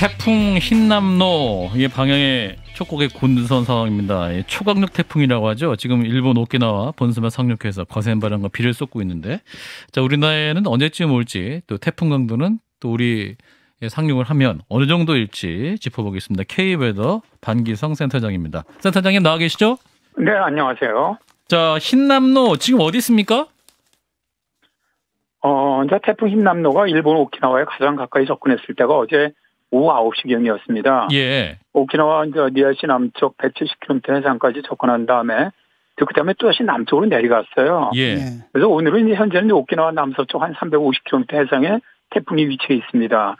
태풍 흰남노의 방향의 촉곡의 곤두선 상황입니다. 초강력 태풍이라고 하죠. 지금 일본 오키나와 본섬에 상륙해서 거센 바람과 비를 쏟고 있는데, 자, 우리나라에는 언제쯤 올지, 또 태풍 강도는 또 우리 상륙을 하면 어느 정도일지 짚어보겠습니다. K웨더 반기성 센터장입니다. 센터장님 나와 계시죠? 네, 안녕하세요. 자, 흰남노 지금 어디 있습니까? 이제 태풍 흰남노가 일본 오키나와에 가장 가까이 접근했을 때가 어제 오후 9시경이었습니다. 예. 오키나와 이제 니아시 남쪽 170km 해상까지 접근한 다음에 그다음에 또다시 남쪽으로 내려갔어요. 예. 그래서 오늘은 이제 현재는 오키나와 남서쪽 한 350km 해상에 태풍이 위치해 있습니다.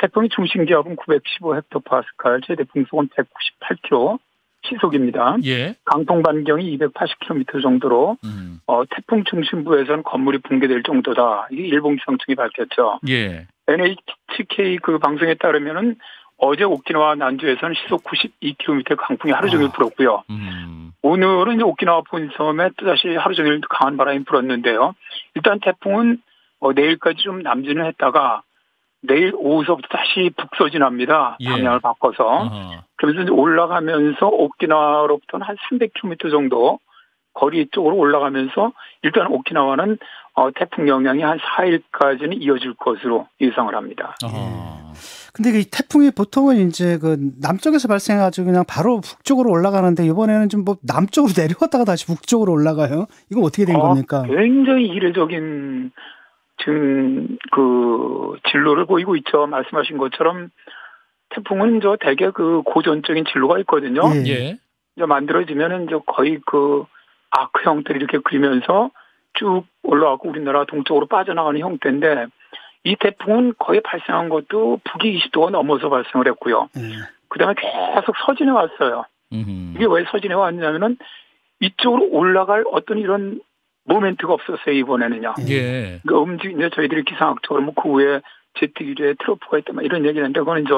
태풍의 중심 기압은 915헥토파스칼, 최대 풍속은 198km, 시속입니다. 예. 강풍 반경이 280km 정도로 태풍 중심부에서는 건물이 붕괴될 정도다. 이게 일본 기상청이 밝혔죠. 예. NHK 그 방송에 따르면은 어제 오키나와 난주에서는 시속 92km 강풍이 하루 종일 불었고요. 오늘은 이제 오키나와 본섬에 또다시 하루 종일 강한 바람이 불었는데요. 일단 태풍은 내일까지 좀 남진을 했다가 내일 오후서부터 다시 북서진합니다. 방향을 바꿔서. 그래서 이제 올라가면서 오키나와로부터는 한 300km 정도 거리 쪽으로 올라가면서 일단 오키나와는 태풍 영향이 한 4일까지는 이어질 것으로 예상을 합니다. 근데 이 태풍이 보통은 이제 그 남쪽에서 발생해가지고 그냥 바로 북쪽으로 올라가는데 이번에는 좀 뭐 남쪽으로 내려왔다가 다시 북쪽으로 올라가요. 이건 어떻게 된 겁니까? 굉장히 이례적인 지금 그 진로를 보이고 있죠. 말씀하신 것처럼 태풍은 저 대개 그 고전적인 진로가 있거든요. 예. 이제 만들어지면은 이제 거의 그 아크 형태를 이렇게 그리면서 쭉 올라가고 우리나라 동쪽으로 빠져나가는 형태인데 이 태풍은 거의 발생한 것도 북위 20도가 넘어서 발생을 했고요. 그다음에 계속 서진해 왔어요. 이게 왜 서진해 왔냐면은 이쪽으로 올라갈 어떤 이런 모멘트가 없었어요, 이번에는요. 예. 그러니까 이제 저희들이 기상학적으로 뭐 그 후에 제트기류에 트로프가 있다, 이런 얘기를 했는데, 그건 이제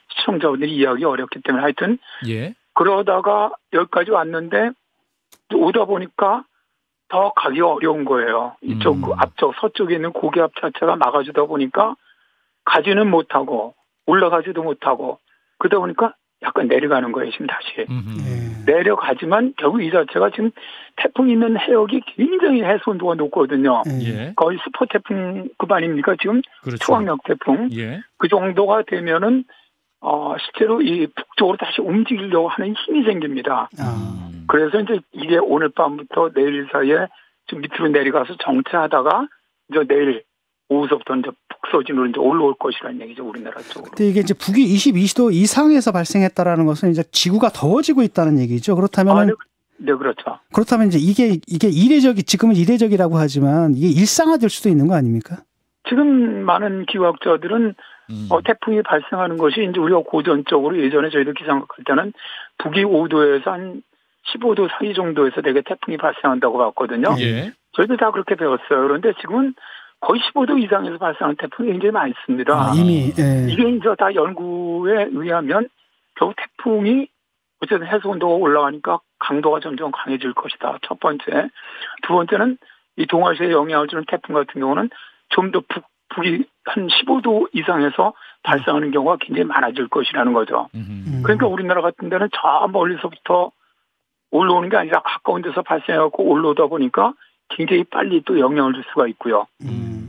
시청자분들이 이해하기 어렵기 때문에 하여튼. 예. 그러다가 여기까지 왔는데, 오다 보니까 더 가기 어려운 거예요. 이쪽, 그 앞쪽, 서쪽에 있는 고기압 자체가 막아주다 보니까 가지는 못하고, 올라가지도 못하고, 그러다 보니까 약간 내려가는 거예요, 지금 다시. 내려가지만 결국 이 자체가 지금 태풍이 있는 해역이 굉장히 해수 온도가 높거든요. 거의 슈퍼 태풍급 아닙니까? 지금 그렇죠. 초강력 태풍. 그 정도가 되면은 실제로 이 북쪽으로 다시 움직이려고 하는 힘이 생깁니다. 그래서 이제 이게 오늘 밤부터 내일 사이에 좀 밑으로 내려가서 정체하다가 이제 내일 오후서부터 이제 북서진으로 이제 올라올 것이라는 얘기죠, 우리나라 쪽으로. 근데 이게 이제 북위 22도 이상에서 발생했다라는 것은 이제 지구가 더워지고 있다는 얘기죠. 그렇다면 네, 그렇죠. 그렇다면 이제 이게 지금은 이례적이라고 하지만 이게 일상화될 수도 있는 거 아닙니까? 지금 많은 기후학자들은 태풍이 발생하는 것이 이제 우리가 고전적으로 예전에 저희들 기상할 때는 북위 5도에서 한 15도 사이 정도에서 되게 태풍이 발생한다고 봤거든요. 예. 저희들 다 그렇게 배웠어요. 그런데 지금은 거의 15도 이상에서 발생하는 태풍이 굉장히 많습니다. 이미. 이게 이제 다 연구에 의하면 결국 태풍이 어쨌든 해수 온도가 올라가니까 강도가 점점 강해질 것이다. 첫 번째. 두 번째는 이 동아시아에 영향을 주는 태풍 같은 경우는 좀 더 북이 한 15도 이상에서 발생하는 경우가 굉장히 많아질 것이라는 거죠. 그러니까 우리나라 같은 데는 저 멀리서부터 올라오는 게 아니라 가까운 데서 발생해갖고 올라오다 보니까 굉장히 빨리 또 영향을 줄 수가 있고요.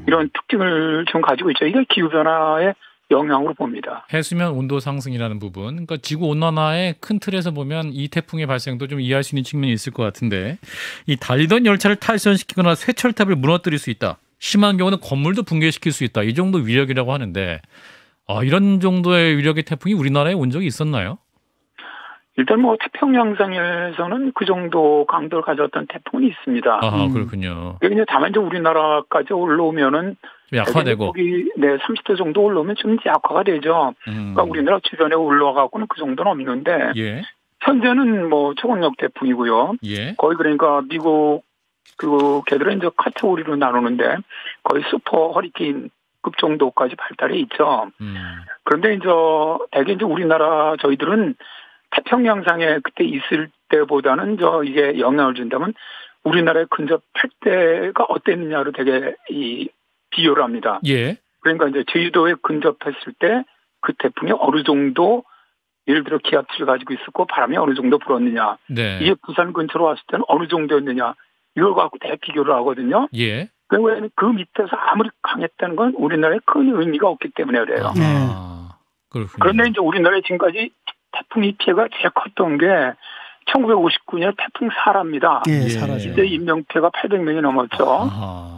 이런 특징을 좀 가지고 있죠. 이게 기후변화의 영향으로 봅니다. 해수면 온도 상승이라는 부분, 그러니까 지구 온난화의 큰 틀에서 보면 이 태풍의 발생도 좀 이해할 수 있는 측면이 있을 것 같은데, 이 달리던 열차를 탈선시키거나 쇠철탑을 무너뜨릴 수 있다. 심한 경우는 건물도 붕괴시킬 수 있다. 이 정도 위력이라고 하는데, 이런 정도의 위력의 태풍이 우리나라에 온 적이 있었나요? 일단 뭐 태평양상에서는 그 정도 강도를 가졌던 태풍은 있습니다. 그렇군요. 그냥 다만 이제 우리나라까지 올라오면은 약화되고, 30도 정도 올라오면 좀 약화가 되죠. 그러니까 우리나라 주변에 올라와갖고는 그 정도는 없는데, 현재는 뭐 초강력 태풍이고요. 거의 그러니까 미국 걔들은 이제 카테고리로 나누는데 거의 슈퍼 허리케인급 정도까지 발달해 있죠. 그런데 이제 대개 이제 우리나라 저희들은 태평양상에 그때 있을 때보다는 이게 영향을 준다면 우리나라에 근접할 때가 어땠느냐로 되게 비교를 합니다. 그러니까 이제 제주도에 근접했을 때 그 태풍이 어느 정도 예를 들어 기압치를 가지고 있었고 바람이 어느 정도 불었느냐. 네. 이게 부산 근처로 왔을 때는 어느 정도였느냐. 이걸 갖고 대비교를 하거든요. 예. 왜냐하면 그 밑에서 아무리 강했다는 건 우리나라에 큰 의미가 없기 때문에 그래요. 그렇군요. 그런데 이제 우리나라에 지금까지 태풍이 피해가 제일 컸던 게 1959년 태풍 사라입니다. 예, 사라죠. 이때 인명피해가 800명이 넘었죠.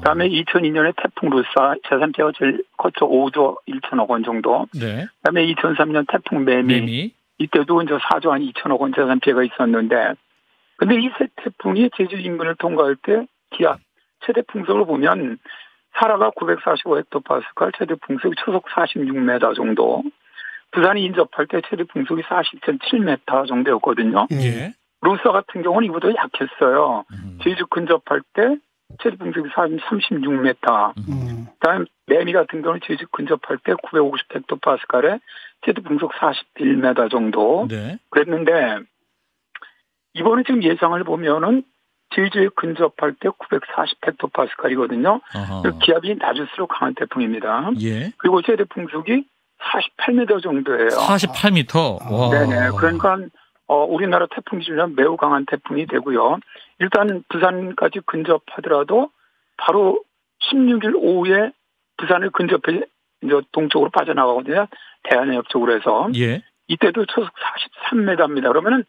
그다음에 2002년에 태풍 루사 재산 피해가 제일 컸죠. 5조 1천억 원 정도. 네. 그다음에 2003년 태풍 매미. 이때도 이제 4조 한 2천억 원 재산 피해가 있었는데, 근데 이 세 태풍이 제주 인근을 통과할 때 기압 최대 풍속을 보면 사라가 945헥토파스칼, 최대 풍속이 초속 46m 정도. 부산이 인접할 때 최대 풍속이 40.7m 정도였거든요. 예. 루사 같은 경우는 이보다 약했어요. 제주 근접할 때 최대 풍속이 36m. 그다음 매미 같은 경우는 제주 근접할 때 950헥토파스칼에 최대 풍속 41m 정도. 네. 그랬는데 이번에 지금 예상을 보면은 제주에 근접할 때 940헥토파스칼이거든요. 기압이 낮을수록 강한 태풍입니다. 예. 그리고 최대 풍속이 48m 정도예요. 48m. 와. 네네. 그러니까 우리나라 태풍 기준으로 매우 강한 태풍이 되고요. 일단 부산까지 근접하더라도 바로 16일 오후에 부산을 근접해 이제 동쪽으로 빠져나가거든요. 대한해협 쪽으로 해서. 예. 이때도 초속 43m입니다. 그러면은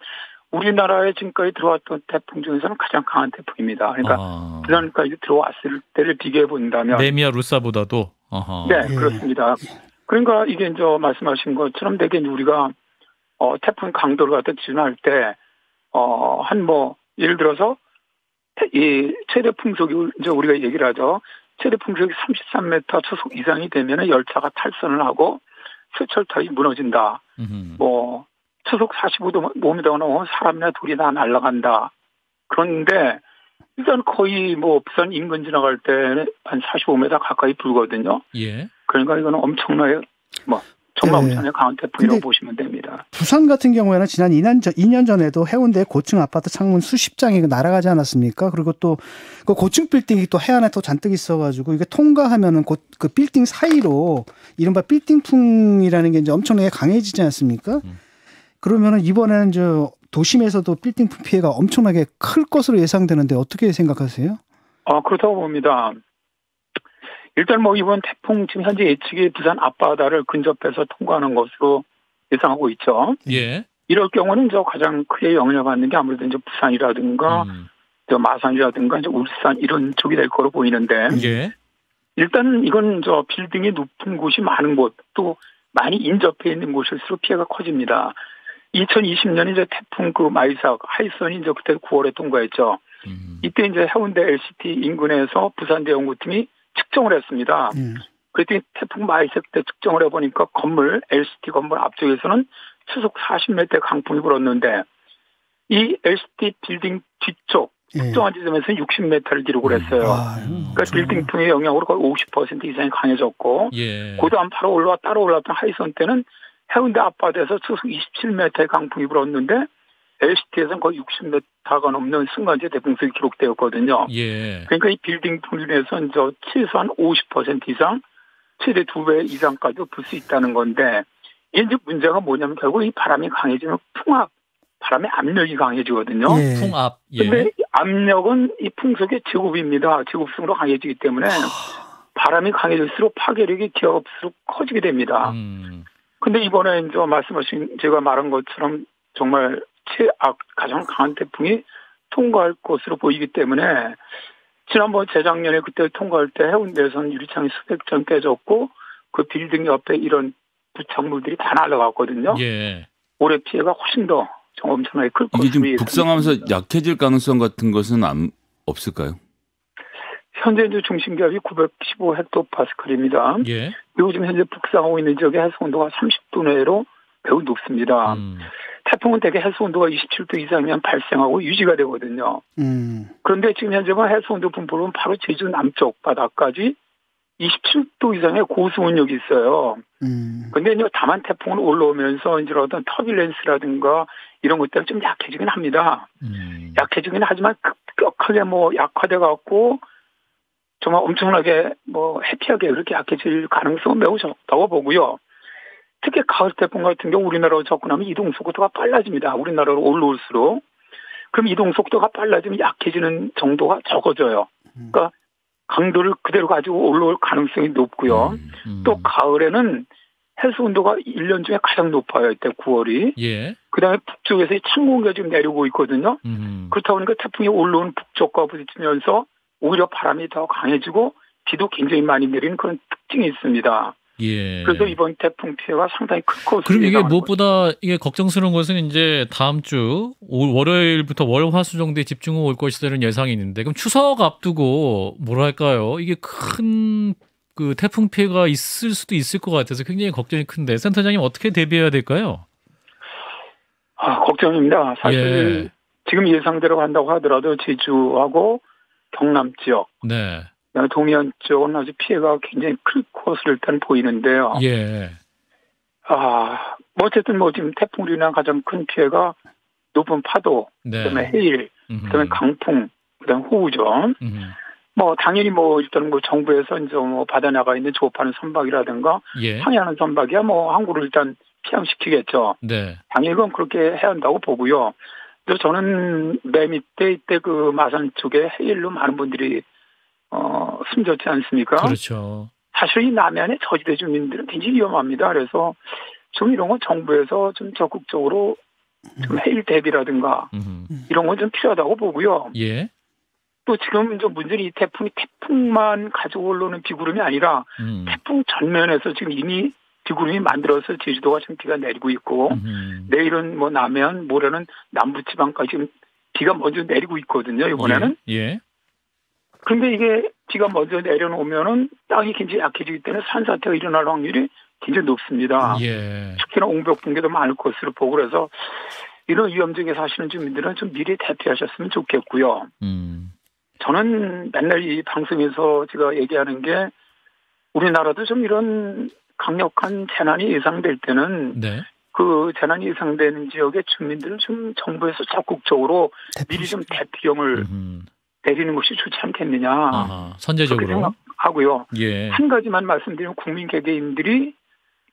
우리나라에 지금까지 들어왔던 태풍 중에서는 가장 강한 태풍입니다. 그러니까 부산까지 들어왔을 때를 비교해 본다면 매미와 루사보다도. 네, 그렇습니다. 그러니까 이게 이제 말씀하신 것처럼 되게 우리가 태풍 강도를 갖다 기준할 때 한 뭐 예를 들어서 이 최대 풍속이 이제 우리가 얘기를 하죠. 최대 풍속이 33m 초속 이상이 되면 열차가 탈선을 하고 수철탑이 무너진다. 뭐 초속 45m가 넘으면 사람이나 돌이 다 날아간다. 그런데 일단 거의 뭐 부산 인근 지나갈 때 한 45m 가까이 불거든요. 예. 그러니까 이거는 엄청나게 정말 엄청나게 강한 태풍이라고 보시면 됩니다. 부산 같은 경우에는 지난 2년 전에도 해운대 고층 아파트 창문 수십 장이 날아가지 않았습니까? 그리고 또 그 고층 빌딩이 또 해안에 또 잔뜩 있어가지고 이게 통과하면은 그 빌딩 사이로 이른바 빌딩풍이라는 게 이제 엄청나게 강해지지 않습니까? 그러면은 이번에는 도심에서도 빌딩풍 피해가 엄청나게 클 것으로 예상되는데 어떻게 생각하세요? 그렇다고 봅니다. 일단 뭐 이번 태풍 지금 현재 예측이 부산 앞바다를 근접해서 통과하는 것으로 예상하고 있죠. 예. 이럴 경우는 가장 크게 영향을 받는 게 아무래도 이제 부산이라든가 마산이라든가 이제 울산 이런 쪽이 될 거로 보이는데. 예. 일단은 이건 빌딩이 높은 곳이 많은 곳, 또 많이 인접해 있는 곳일수록 피해가 커집니다. 2020년 이제 태풍 마이삭 하이선이 이제 그때 9월에 통과했죠. 이때 이제 해운대 LCT 인근에서 부산대연구팀이 측정을 했습니다. 그랬더니 태풍 마이삭 때 측정을 해보니까 LCT 건물 앞쪽에서는 초속 40m 강풍이 불었는데 이 LCT 빌딩 뒤쪽 특정한 지점에서는 60m를 기록을 했어요. 그러니까 빌딩풍의 영향으로 거의 50% 이상이 강해졌고, 그 다음 바로 따라 올라왔던 하이선 때는 해운대 앞바다에서 초속 27m의 강풍이 불었는데 LCT에서는 거의 60m가 넘는 순간제 대풍속이 기록되었거든요. 그러니까 이 빌딩풍 중에서 최소한 50% 이상, 최대 2배 이상까지도 불 수 있다는 건데, 이제 문제가 뭐냐면 결국 이 바람이 강해지면 바람의 압력이 강해지거든요. 풍압. 근데 압력은 이 풍속의 제곱입니다. 제곱승으로 강해지기 때문에 바람이 강해질수록 파괴력이 기업수록 커지게 됩니다. 근데 이번에 이제 말씀하신 제가 말한 것처럼 정말 가장 강한 태풍이 통과할 것으로 보이기 때문에 지난번 재작년에 그때 통과할 때 해운대에서는 유리창이 수백 장 깨졌고 그 빌딩 옆에 이런 부착물들이 다 날아갔거든요. 올해 피해가 훨씬 더 엄청나게 클 것으로 이게 좀 북상하면서 약해질 가능성 같은 것은 없을까요? 현재 이제 중심기압이 915헥토파스칼입니다. 그리고 지금 현재 북상하고 있는 지역의 해수 온도가 30도 내로 매우 높습니다. 태풍은 대개 해수 온도가 27도 이상이면 발생하고 유지가 되거든요. 그런데 지금 현재 해수 온도 분포는 바로 제주 남쪽 바다까지 27도 이상의 고수온력이 있어요. 근데 이제 다만 태풍은 올라오면서 이제 어떤 터뷸런스라든가 이런 것들이 좀 약해지긴 합니다. 약해지긴 하지만 급격하게 약화돼 갖고 정말 엄청나게 해피하게 그렇게 약해질 가능성은 매우 적다고 보고요. 특히 가을 태풍 같은 경우 우리나라로 접근하면 이동 속도가 빨라집니다. 우리나라로 올라올수록. 그럼 이동 속도가 빨라지면 약해지는 정도가 적어져요. 그러니까 강도를 그대로 가지고 올라올 가능성이 높고요. 또 가을에는 해수 온도가 1년 중에 가장 높아요. 이때 9월이. 예. 그다음에 북쪽에서 찬 공기가 지금 내려오고 있거든요. 그렇다 보니까 태풍이 올라온 북쪽과 부딪히면서 오히려 바람이 더 강해지고 비도 굉장히 많이 내리는 그런 특징이 있습니다. 예. 그래서 이번 태풍 피해가 상당히 클 것으로 그럼 이게 예상하는 무엇보다 이게 걱정스러운 것은 이제 다음 주 월요일부터 월화수 정도에 집중을 올 것이라는 예상이 있는데 그럼 추석 앞두고 뭐랄까요? 이게 큰 그 태풍 피해가 있을 수도 있을 것 같아서 굉장히 걱정이 큰데 센터장님 어떻게 대비해야 될까요? 걱정입니다. 사실 예. 지금 예상대로 간다고 하더라도 제주하고 경남 지역, 네. 동해안 쪽은 아주 피해가 굉장히 클 것으로 일단 보이는데요. 예. 뭐 어쨌든 뭐 지금 태풍으로 인한 가장 큰 피해가 높은 파도, 네. 그다음에 해일, 그다음에 강풍, 그다음에 호우죠. 뭐 당연히 뭐 일단 뭐 정부에서 이제 뭐 받아 나가 있는 조업하는 선박이라든가 예. 항해하는 선박이야 뭐 항구를 일단 피항시키겠죠. 네. 당연히 그건 그렇게 해야 한다고 보고요. 그래서 저는 맨 밑에 이때 그 마산 쪽에 해일로 많은 분들이 숨졌지 않습니까? 그렇죠. 사실 이 남해안의 저지대 주민들은 굉장히 위험합니다. 그래서 좀 이런 건 정부에서 좀 적극적으로 좀 해일 대비라든가 이런 건 좀 필요하다고 보고요. 예. 또 지금 좀 문제는 이 태풍만 가지고 올라오는 비구름이 아니라 태풍 전면에서 지금 이미 비구름이 만들어서 제주도가 지금 비가 내리고 있고 내일은 뭐 남해안, 모레는 남부지방까지 지금 비가 먼저 내리고 있거든요. 이번에는. 예. 그런데 이게 비가 먼저 내려오면은 땅이 굉장히 약해지기 때문에 산사태가 일어날 확률이 굉장히 높습니다. 예. 특히나 옹벽 붕괴도 많을 것으로 보고 그래서 이런 위험지역에 사시는 주민들은 좀 미리 대피하셨으면 좋겠고요. 저는 맨날 이 방송에서 제가 얘기하는 게 우리나라도 좀 이런 강력한 재난이 예상될 때는 네. 그 재난이 예상되는 지역의 주민들을 좀 정부에서 적극적으로 미리 좀 대피령을 내리는 것이 좋지 않겠느냐. 선제적으로. 그렇게 생각하고요. 예. 한 가지만 말씀드리면 국민 개개인들이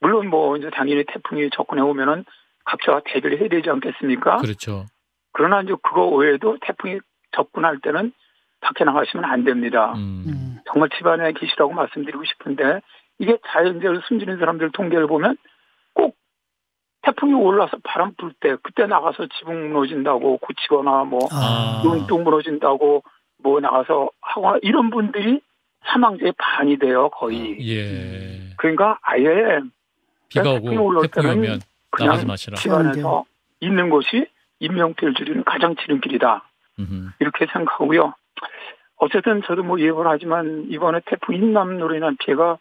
물론 뭐 이제 당연히 태풍이 접근해 오면은 각자 대비를 해야 되지 않겠습니까? 그렇죠. 그러나 이제 그거 외에도 태풍이 접근할 때는 밖에 나가시면 안 됩니다. 정말 집안에 계시라고 말씀드리고 싶은데 이게 자연재해로 숨지는 사람들 통계를 보면 꼭 태풍이 올라서 바람 불 때 그때 나가서 지붕 무너진다고 고치거나 뭐 눈동 무너진다고 뭐 나가서 하거나 이런 분들이 사망자의 반이 돼요 거의. 예. 그러니까 아예 비가 오고 태풍이 오면 나가지 마시라. 집안에서 있는 것이 인명피해를 줄이는 가장 지름길이다. 이렇게 생각하고요. 어쨌든 저도 뭐 예고를 하지만 이번에 태풍 인남으로 인한 피해가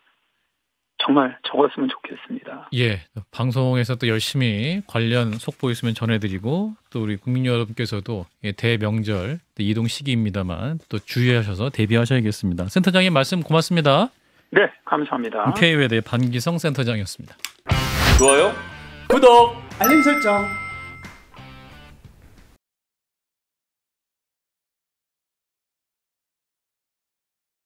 정말 적었으면 좋겠습니다. 예, 방송에서 또 열심히 관련 속보 있으면 전해드리고 또 우리 국민 여러분께서도 대명절 이동 시기입니다만 또 주의하셔서 대비하셔야겠습니다. 센터장님 말씀 고맙습니다. 네, 감사합니다. K외대 반기성 센터장이었습니다. 좋아요? 구독! 알림 설정.